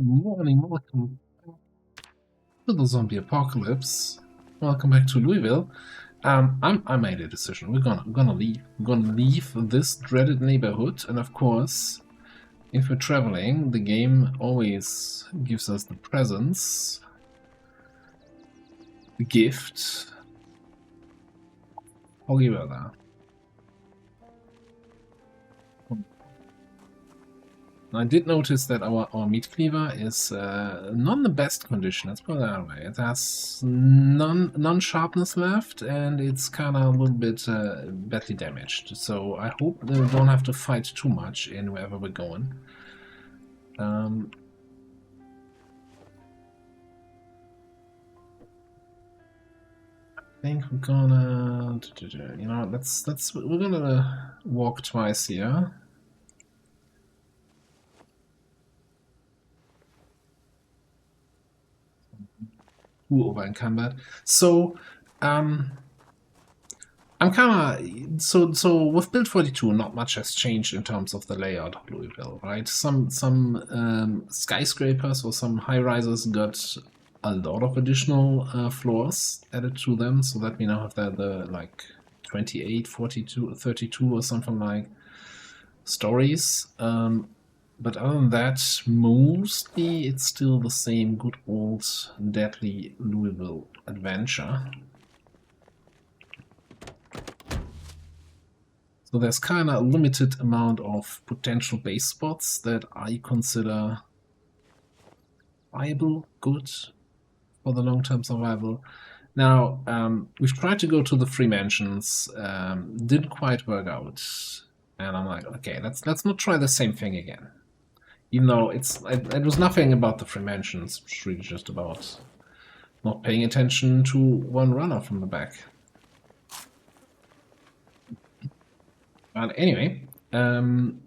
Morning, welcome to the zombie apocalypse. Welcome back to Louisville. I made a decision. We're gonna leave. We're gonna leave this dreaded neighborhood, and of course, if we're traveling, the game always gives us the presents, the gift, holy weather. I did notice that our meat cleaver is not in the best condition. Let's put it that way. It has none sharpness left, and it's kind of a little bit badly damaged. So I hope that we don't have to fight too much in wherever we're going. I think we're gonna, you know, we're gonna walk twice here. Over encumbered. So, I'm kind of so with build 42, not much has changed in terms of the layout of Louisville, right? Some skyscrapers or some high rises got a lot of additional floors added to them, so that we now have the like 28, 42, 32 or something like stories. But other than that, mostly it's still the same good old deadly Louisville adventure. So there's kind of a limited amount of potential base spots that I consider viable, good for the long-term survival. Now, we've tried to go to the free mansions, didn't quite work out, and I'm like, okay, let's not try the same thing again. Even though it was nothing about the free mansions, it's really just about not paying attention to one runner from the back. But anyway, on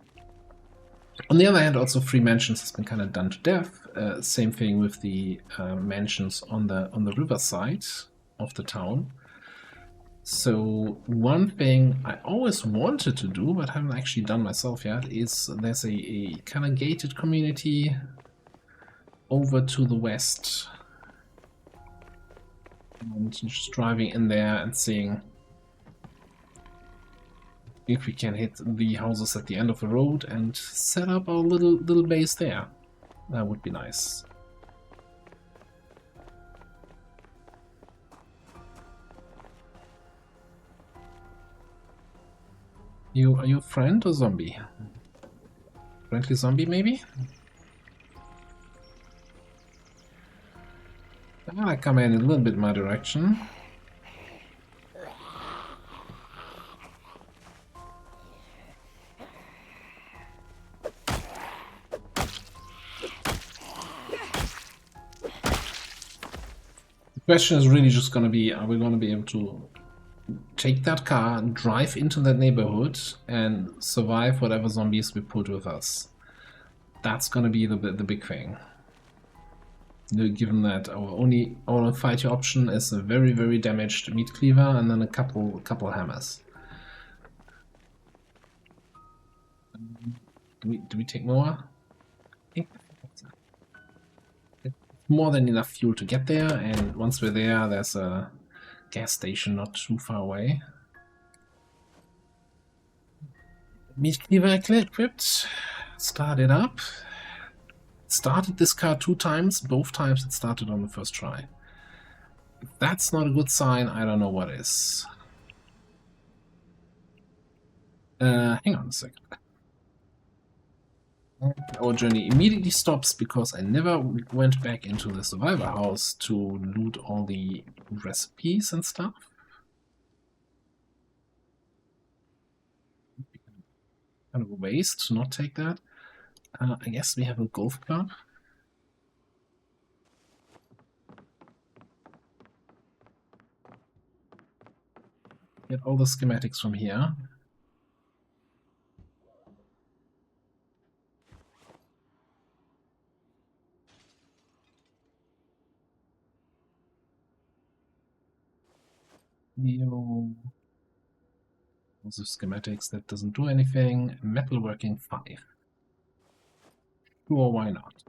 the other hand, also free mansions has been kind of done to death. Same thing with the mansions on the riverside of the town. So one thing I always wanted to do, but haven't actually done myself yet, is there's a kind of gated community over to the west. And just driving in there and seeing if we can hit the houses at the end of the road and set up our little base there. That would be nice. Are you a friend or zombie? Friendly zombie, maybe? I'm gonna come in a little bit my direction. The question is really just gonna be, are we gonna be able to take that car, drive into that neighborhood, and survive whatever zombies we put with us? That's gonna be the big thing. Given that our only fighting option is a very damaged meat cleaver and then a couple hammers. Do we take more? It's more than enough fuel to get there, and once we're there, there's a gas station not too far away. Meat cleaver equipped. Start it up. Started this car 2 times. Both times it started on the first try. If that's not a good sign, I don't know what is. Hang on a second. Our journey immediately stops because I never went back into the survivor house to loot all the recipes and stuff. Kind of a waste to not take that. I guess we have a golf club. Get all the schematics from here. Also schematics, that doesn't do anything. Metalworking 5. Sure, why not?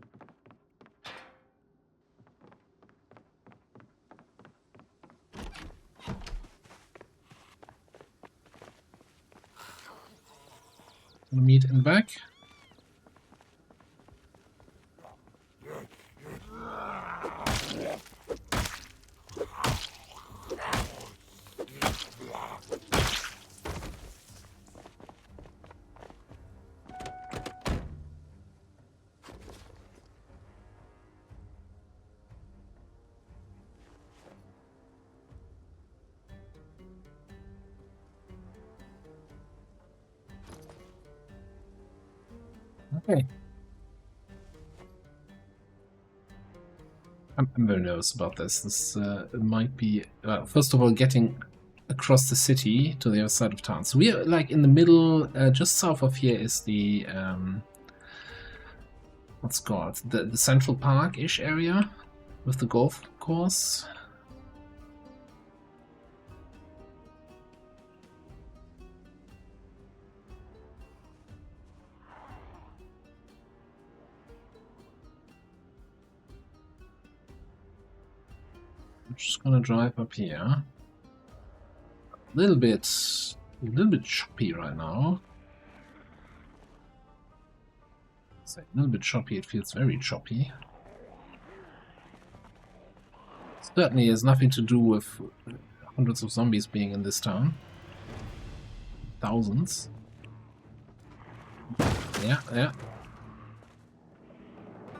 Meet in back. Okay. I'm very nervous about this. This might be, first of all, getting across the city to the other side of town. So we are like in the middle, just south of here is the, what's it called? The Central Park-ish area with the golf course. I'm just gonna drive up here. A little bit choppy right now. It's like a little bit choppy. It feels very choppy. Certainly has nothing to do with hundreds of zombies being in this town. Thousands. Yeah.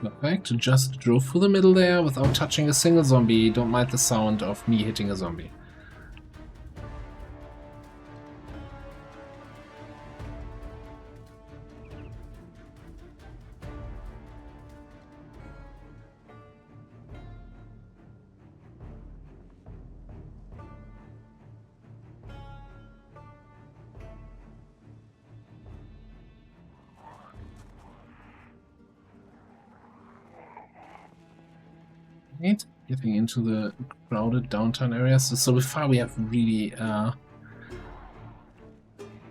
Perfect. Just drove through the middle there without touching a single zombie. Don't mind the sound of me hitting a zombie. Right. Getting into the crowded downtown areas. So far we have really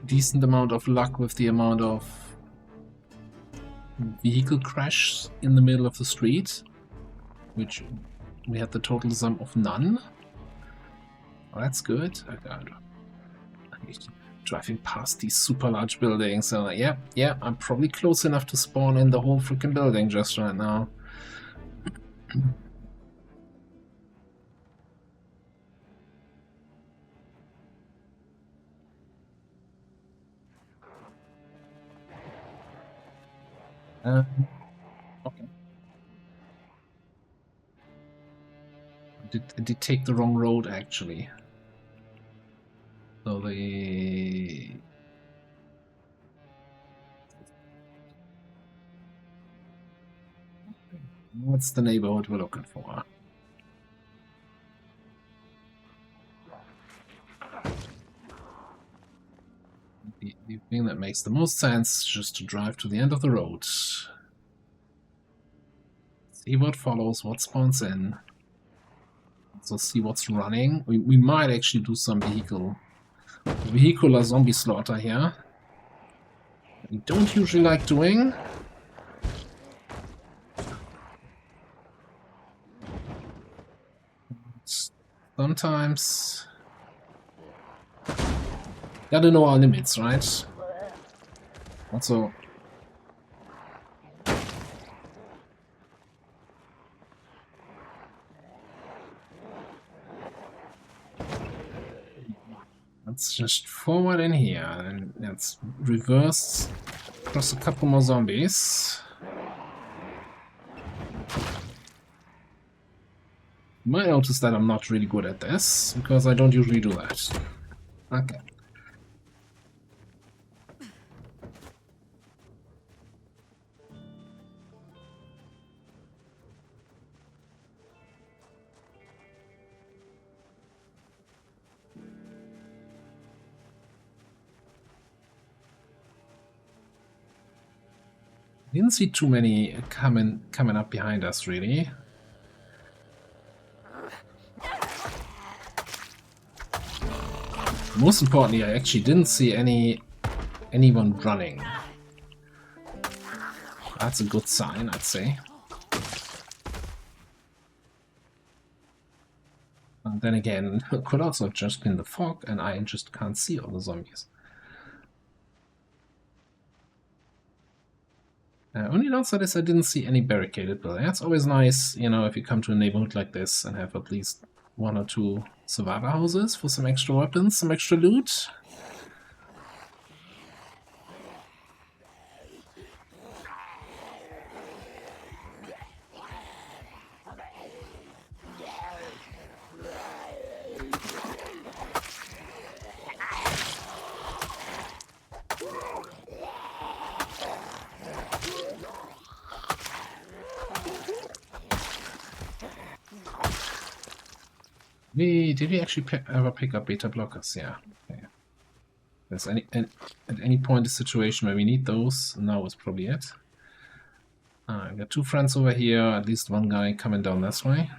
decent amount of luck with the amount of vehicle crashes in the middle of the street, which we had the total sum of none. Oh, that's good. I'm driving past these super large buildings, so yeah, I'm probably close enough to spawn in the whole freaking building just right now. Okay. I did take the wrong road, actually. So the... What's the neighborhood we're looking for? The thing that makes the most sense is just to drive to the end of the road. See what follows, what spawns in. So see what's running. We might actually do some vehicular zombie slaughter here. We don't usually like doing. Sometimes gotta know our limits, right? Also, let's just forward in here and let's reverse across a couple more zombies. You might notice that I'm not really good at this, because I don't usually do that. Okay. Didn't see too many coming up behind us, really. Most importantly, I actually didn't see anyone running. That's a good sign, I'd say. And then again, it could also have just been the fog, and I just can't see all the zombies. Only downside is I didn't see any barricaded building. That's always nice, you know, if you come to a neighborhood like this and have at least 1 or 2 survivor houses for some extra weapons, some extra loot. Did we actually ever pick up beta blockers? Yeah. Okay. There's at any point a situation where we need those. Now is probably it. I got 2 friends over here. At least one guy coming down this way.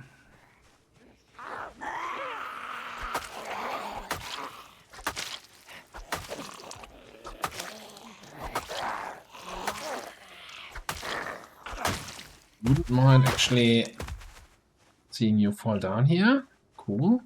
Wouldn't mind actually seeing you fall down here. Cool.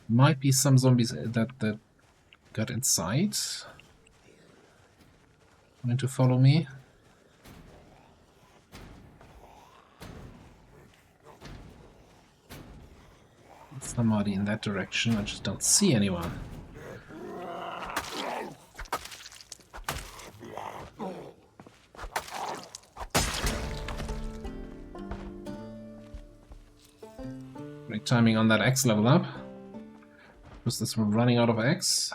Might be some zombies that got inside. Going to follow me. Somebody in that direction. I just don't see anyone. Great timing on that X level up. Was this running out of X?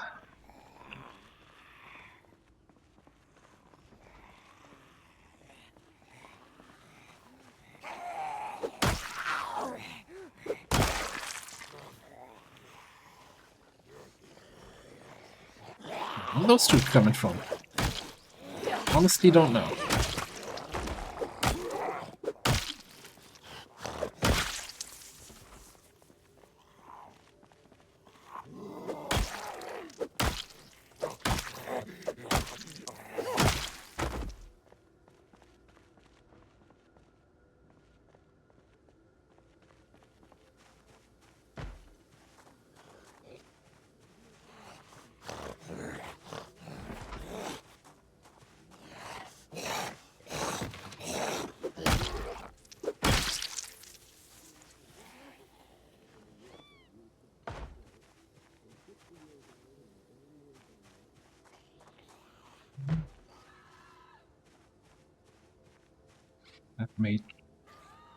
Where are those two coming from? Honestly, don't know.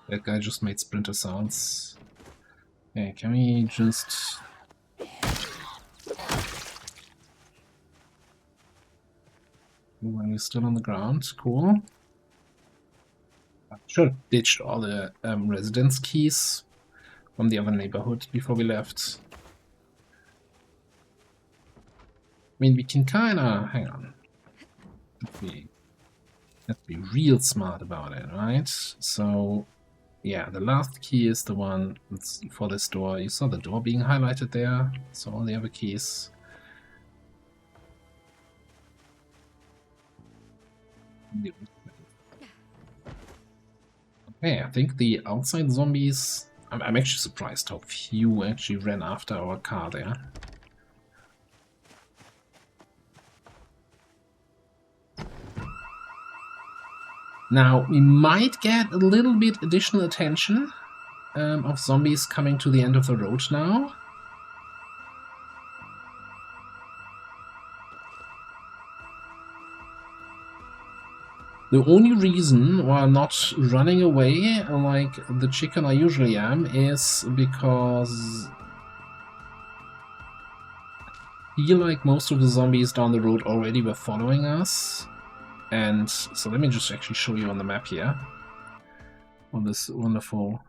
That guy just made splinter sounds. Okay, can we just... Are you still on the ground? Cool. I should have ditched all the residence keys from the other neighborhood before we left. I mean, we can kinda... Hang on. Let's be real smart about it, right? So, yeah, the last key is the one for this door. You saw the door being highlighted there. So all the other keys. Okay, I think the outside zombies... I'm actually surprised how few actually ran after our car there. Now, we might get a little bit additional attention of zombies coming to the end of the road now. The only reason why I'm not running away like the chicken I usually am is because I feel like most of the zombies down the road already were following us. And so let me just actually show you on the map here. On this wonderful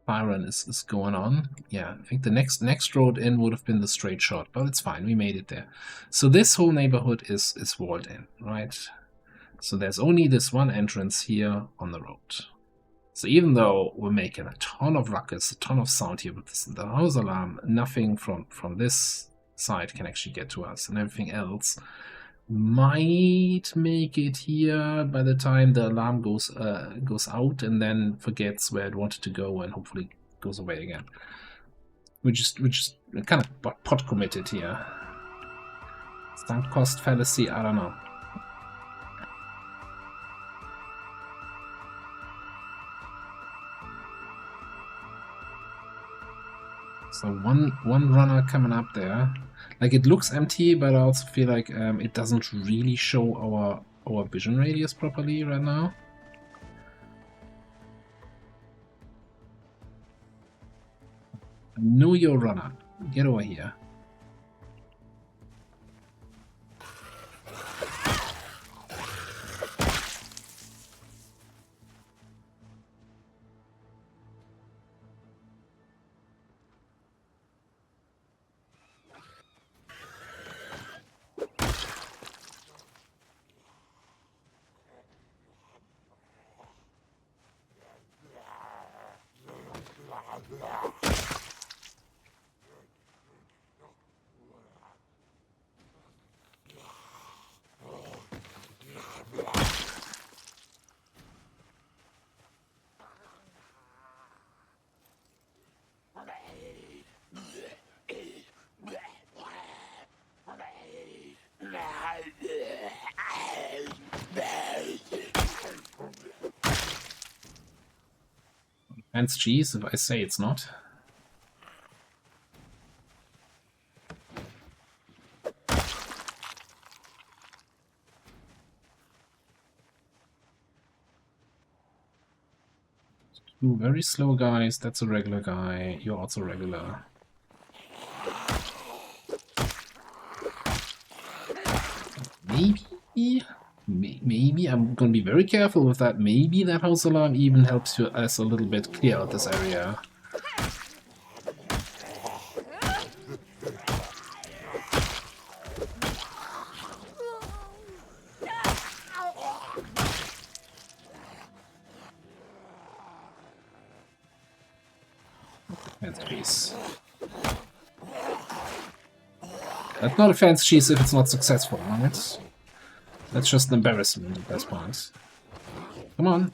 Byron is going on. Yeah, I think the next road in would have been the straight shot, but it's fine, we made it there. So this whole neighborhood is walled in, right? So there's only this one entrance here on the road. So even though we're making a ton of ruckus, a ton of sound here with the house alarm, nothing from this side can actually get to us, and everything else might make it here by the time the alarm goes out and then forgets where it wanted to go and hopefully goes away again. We're just kind of pot committed here. Sunk cost fallacy, I don't know. So one runner coming up there. Like, it looks empty, but I also feel like it doesn't really show our vision radius properly right now. I know you're a runner. Get over here. Fan's cheese if I say it's not. Two very slow guys, that's a regular guy. You're also regular. Maybe I'm gonna be very careful with that. Maybe that house alarm even helps us a little bit clear out this area. Fancy cheese. That's not a fancy cheese if it's not successful, right? That's just an embarrassment at this point. Come on.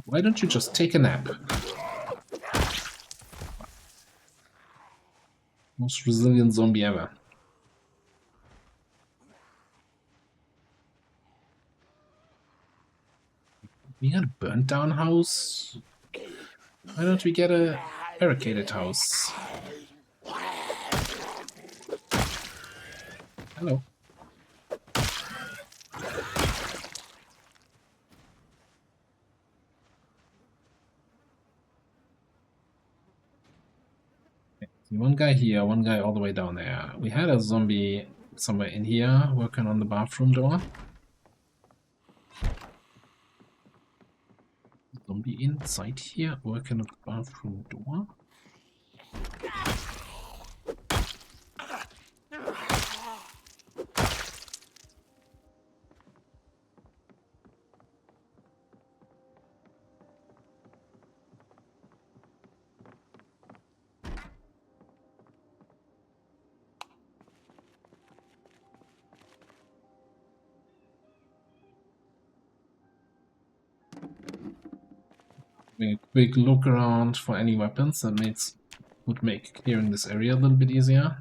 Why don't you just take a nap? Most resilient zombie ever. We got a burnt down house? Why don't we get a barricaded house? Hello. One guy here, one guy all the way down there. We had a zombie somewhere in here working on the bathroom door. Zombie inside here working on the bathroom door. A quick look around for any weapons that would make clearing this area a little bit easier.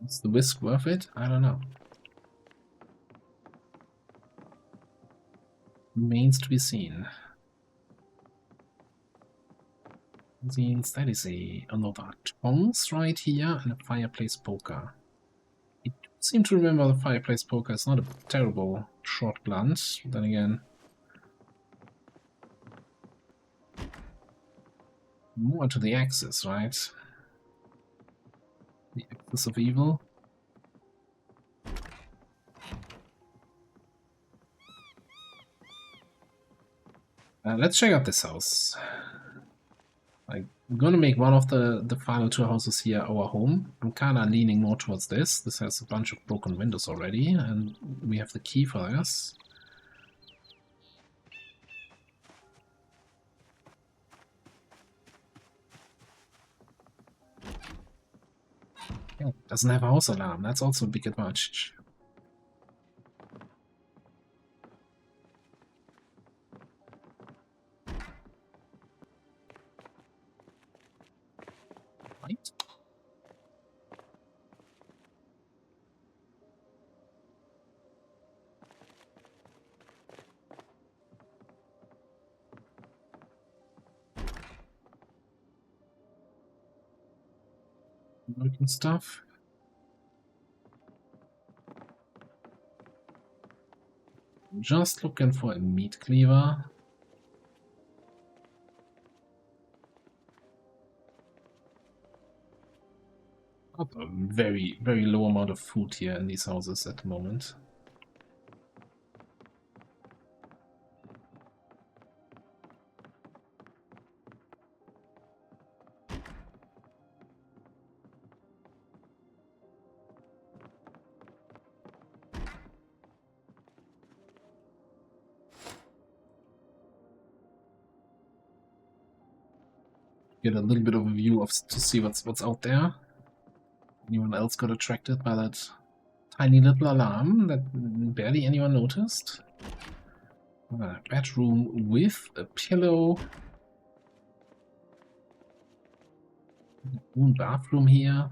Is the whisk worth it? I don't know. Remains to be seen. That is another tongs right here and a fireplace poker. I do seem to remember the fireplace poker is not a terrible short blunt, but then again, more to the axis, right? The axis of evil. Let's check out this house. I'm gonna make one of the final two houses here our home. I'm kinda leaning more towards this. This has a bunch of broken windows already, and we have the key for this. Yeah, doesn't have a house alarm. That's also a big advantage. Right? Working stuff. Just looking for a meat cleaver. Not a very, very low amount of food here in these houses at the moment. Get a little bit of a view of to see what's out there. Anyone else got attracted by that tiny little alarm that barely anyone noticed? Bedroom with a pillow. Own bathroom here.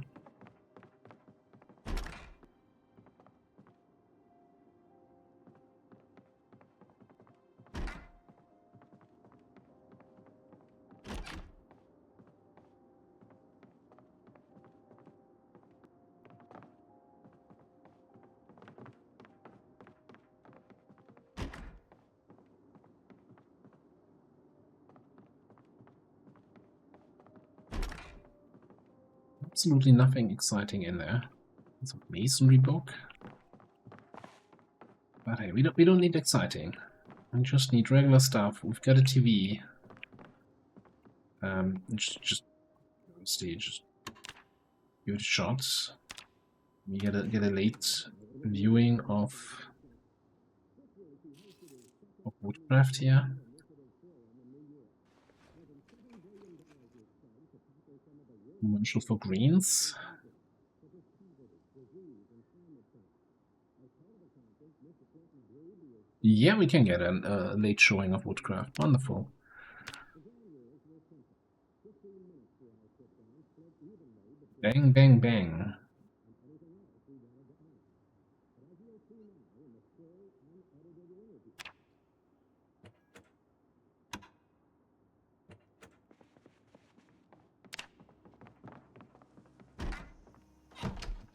Absolutely nothing exciting in there. It's a masonry book. But hey, we don't need exciting. We just need regular stuff. We've got a TV. Just give it a shot. We get a late viewing of woodcraft here. Commercial for greens. Yeah, we can get a late showing of woodcraft. Wonderful. Bang, bang, bang.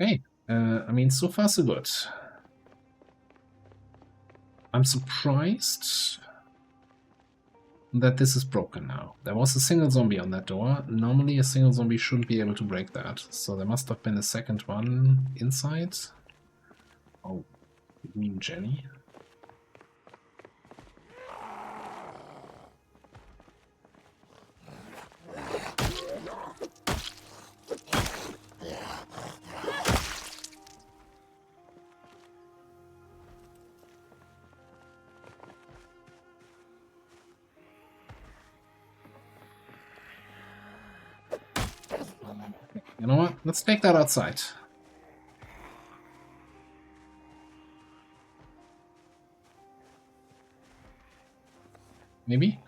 Okay, I mean, so far so good. I'm surprised that this is broken now. There was a single zombie on that door. Normally a single zombie shouldn't be able to break that. So there must have been a second one inside. Oh, you mean Jenny? You know what? Let's take that outside. Maybe?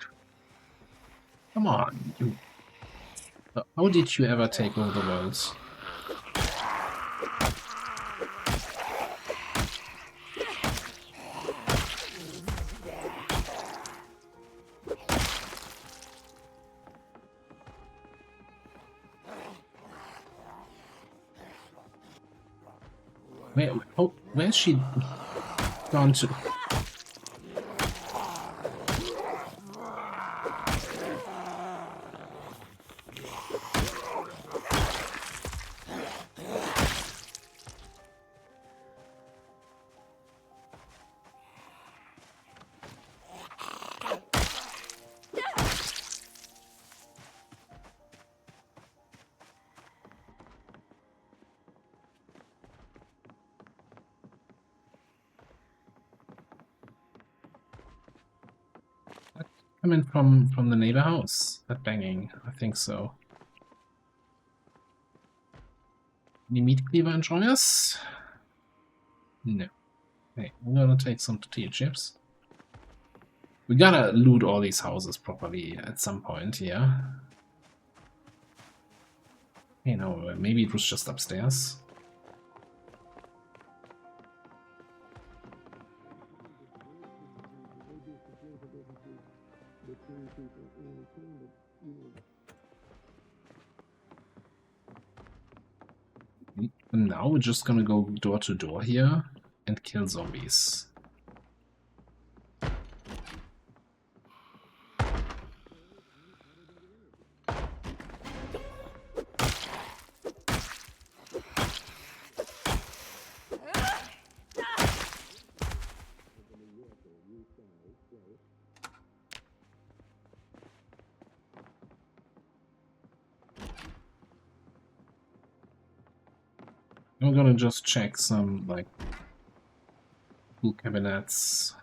Come on, you. How did you ever take over the world? Where's she gone to? Coming from the neighbor house. That banging, I think so. Any meat cleaver enjoyers? No. Hey, I'm gonna take some tortilla chips. We gotta loot all these houses properly at some point here. You know, maybe it was just upstairs. And now we're just gonna go door to door here and kill zombies. I'm gonna just check some, like, tool cabinets.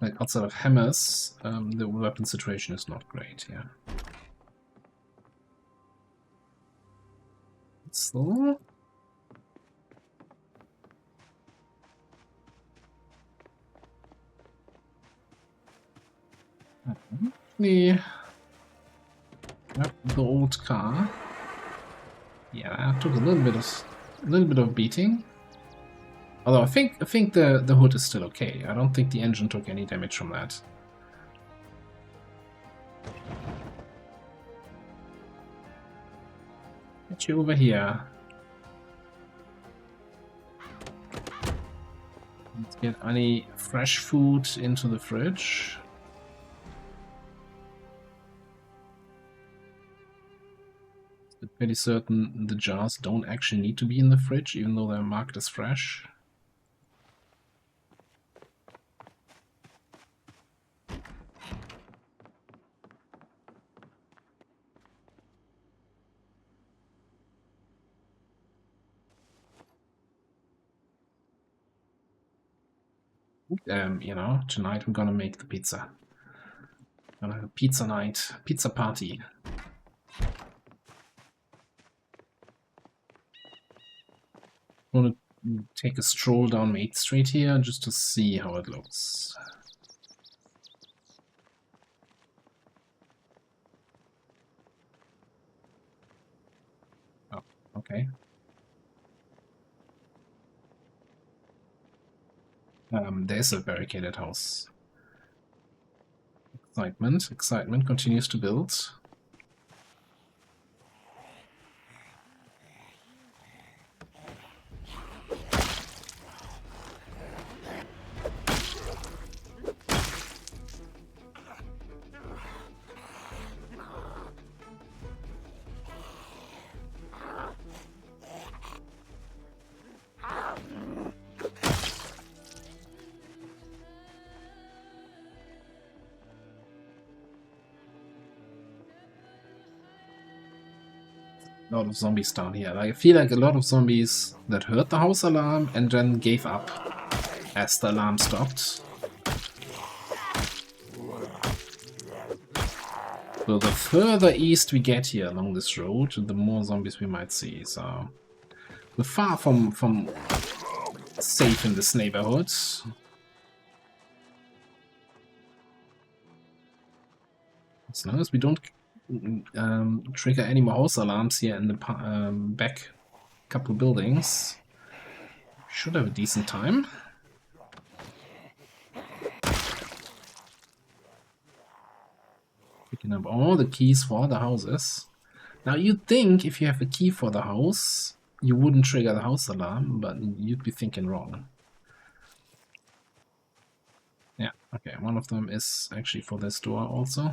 Like, outside of hammers, the weapon situation is not great, yeah. So... the old car. Yeah, that took a little bit of beating. Although I think the hood is still okay. I don't think the engine took any damage from that. Get you over here. Let's get any fresh food into the fridge. I'm pretty certain the jars don't actually need to be in the fridge, even though they're marked as fresh. You know, tonight we're gonna make the pizza. Gonna have a pizza night, pizza party. Want to take a stroll down Main Street here just to see how it looks. Oh, okay. There's a barricaded house. Excitement continues to build. A lot of zombies down here. I feel like a lot of zombies that heard the house alarm and then gave up as the alarm stopped. So the further east we get here along this road, the more zombies we might see. So we're far from safe in this neighborhood. As long as we don't trigger any more house alarms here in the back couple buildings, should have a decent time. Picking up all the keys for the houses. Now you'd think if you have a key for the house, you wouldn't trigger the house alarm, but you'd be thinking wrong. Yeah, okay, one of them is actually for this door also.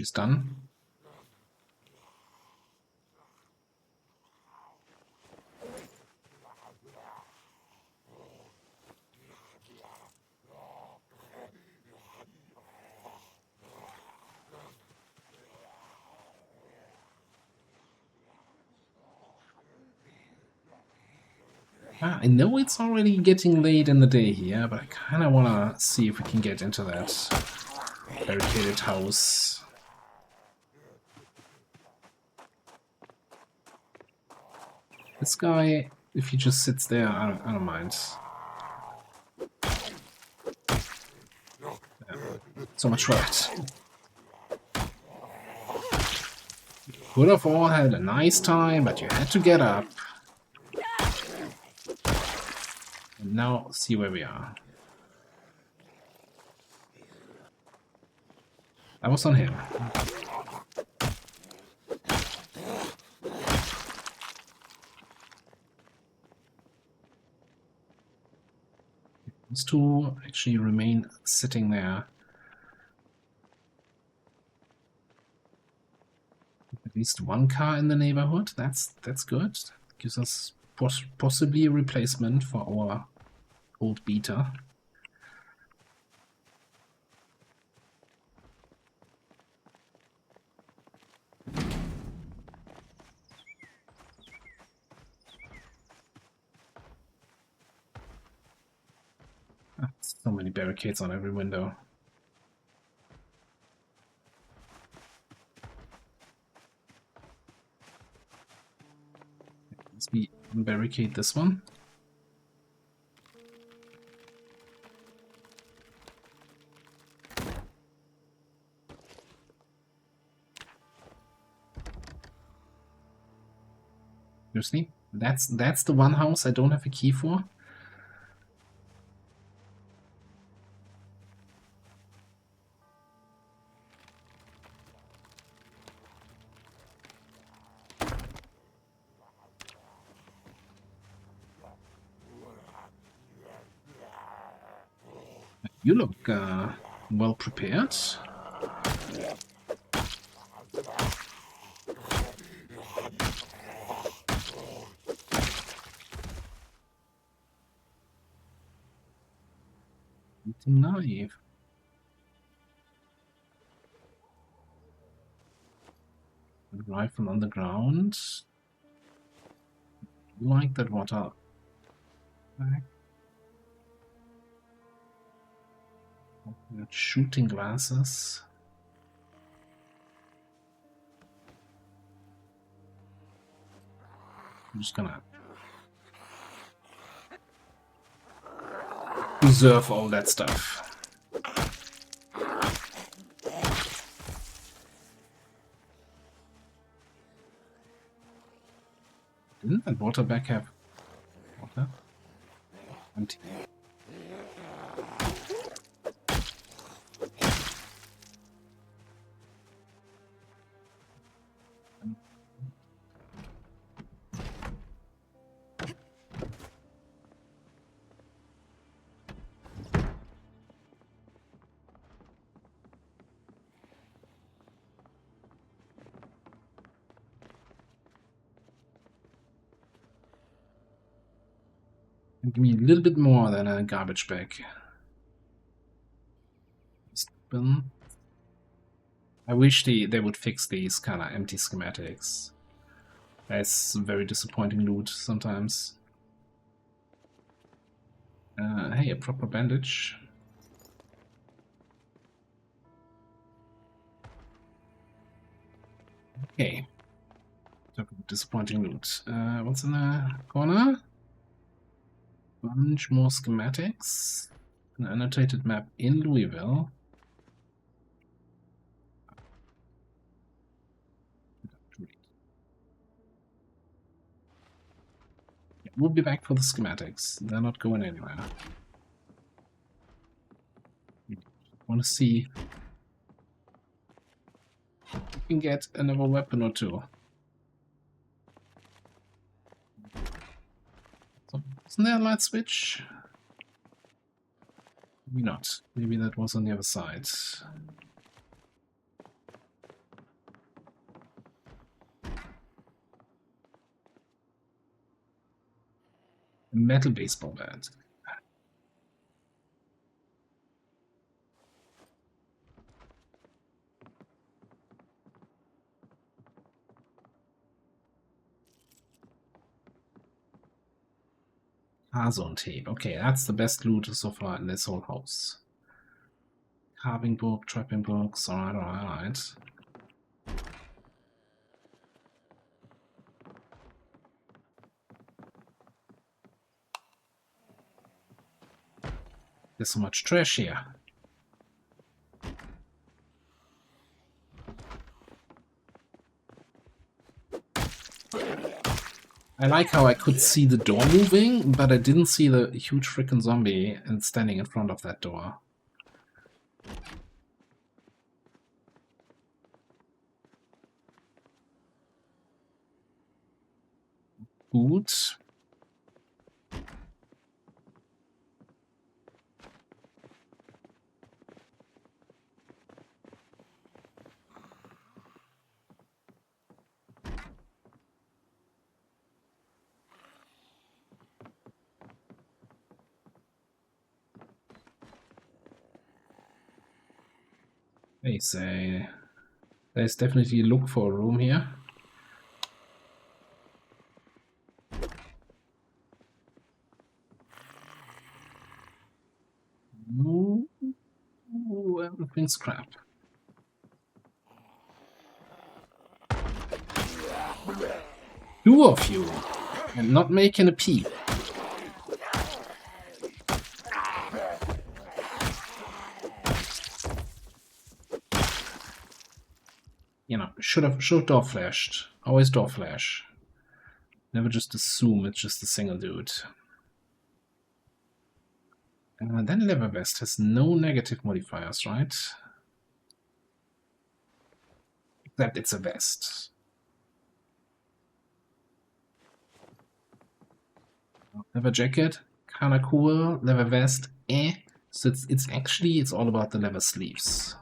she's done. I know it's already getting late in the day here, but I kind of want to see if we can get into that barricaded house. This guy, if he just sits there, I don't mind. Yeah, so much for that. Could have all had a nice time, but you had to get up. And now see where we are. That was on him. These two actually remain sitting there. At least one car in the neighborhood. That's good. Gives us possibly a replacement for our old beta. So many barricades on every window. Let's barricade this one. Seriously? That's the one house I don't have a key for? You look well prepared. Knife. Rifle on the ground. You like that water? Shooting glasses. I'm just gonna reserve all that stuff. Didn't that water bag have water? Empty. Give me a little bit more than a garbage bag. Bin. I wish they would fix these kind of empty schematics. That's very disappointing loot sometimes. Hey, a proper bandage. Okay. Disappointing loot. What's in the corner? Bunch more schematics. An annotated map in Louisville. We'll be back for the schematics. They're not going anywhere. I want to see if we can get another weapon or two. So, isn't there a light switch? Maybe not. Maybe that was on the other side. Metal baseball bat. Hazon tape. Okay, that's the best loot so far in this whole house. Carving book, trapping books. Alright, alright. There's so much trash here. I like how I could see the door moving, but I didn't see the huge freaking zombie and standing in front of that door. Good. They say there's definitely a look for a room here. No, everything's crap. Two of you, and not making a peep. You know, should have door flashed. Always door flash. Never just assume it's just a single dude. And then leather vest has no negative modifiers, right? Except it's a vest. Leather jacket, kinda cool. Leather vest, eh. So it's actually it's all about the leather sleeves.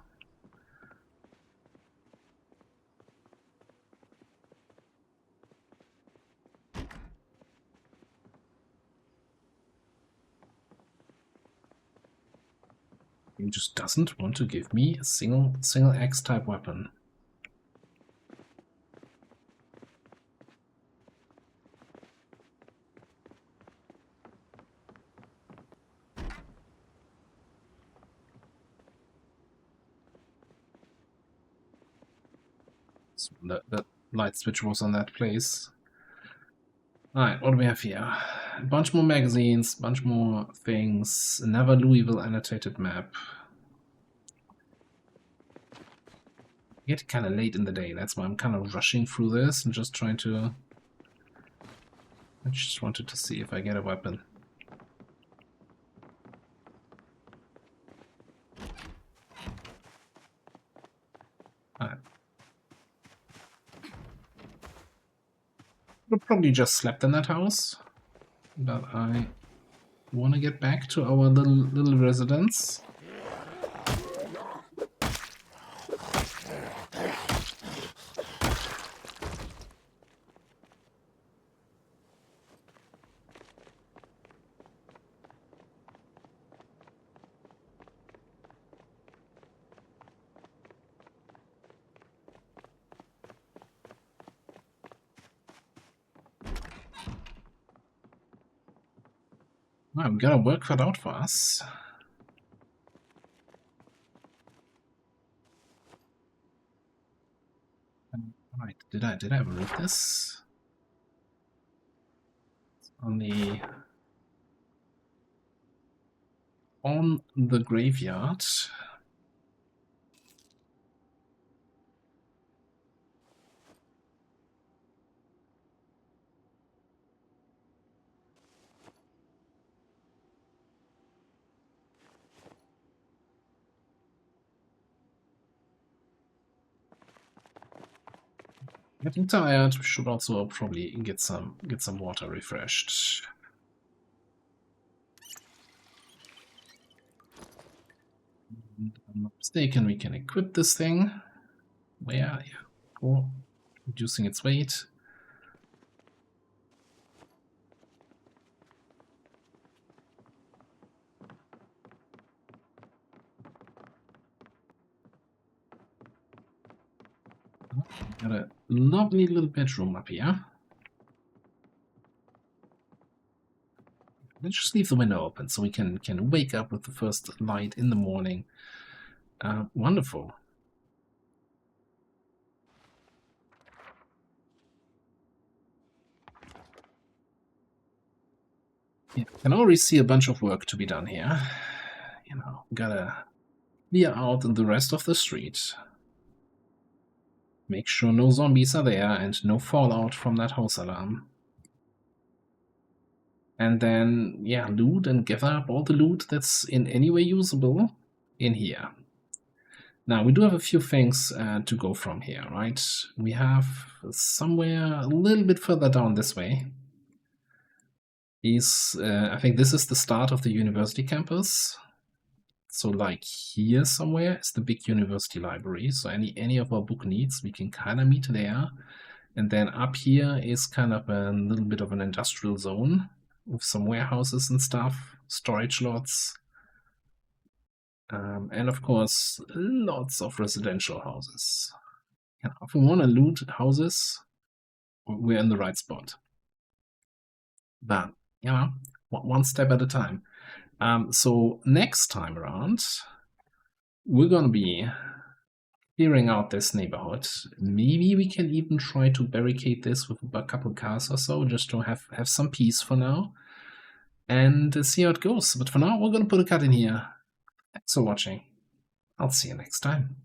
He just doesn't want to give me a single X type weapon. So the light switch was on that place. Alright, what do we have here? A bunch more magazines, a bunch more things, another Louisville annotated map. Get kind of late in the day, that's why I'm kind of rushing through this and just trying to... I just wanted to see if I get a weapon. Alright. We'll probably just slept in that house, but I want to get back to our little residence. Well, we've got a work cut out for us. Right, did I ever read this? It's on the graveyard. Getting tired. We should also probably get some water refreshed. And if I'm not mistaken, we can equip this thing. Where? Yeah. Cool. Reducing its weight. Got a lovely little bedroom up here. Let's just leave the window open so we can wake up with the first light in the morning. Wonderful. Yeah, I can already see a bunch of work to be done here. You know, gotta clear out the rest of the street. Make sure no zombies are there and no fallout from that house alarm. And then, yeah, loot and gather up all the loot that's in any way usable in here. Now, we do have a few things to go from here, right? We have somewhere a little bit further down this way I think this is the start of the university campus. So like here somewhere is the big university library. So any of our book needs, we can kind of meet there. And then up here is kind of a little bit of an industrial zone with some warehouses and stuff, storage lots. And of course, lots of residential houses. Yeah, if we want to loot houses, we're in the right spot. But, you know, one step at a time. So next time around, we're going to be clearing out this neighborhood. Maybe we can even try to barricade this with a couple cars or so, just to have some peace for now. And see how it goes. But for now, we're going to put a cut in here. Thanks for watching. I'll see you next time.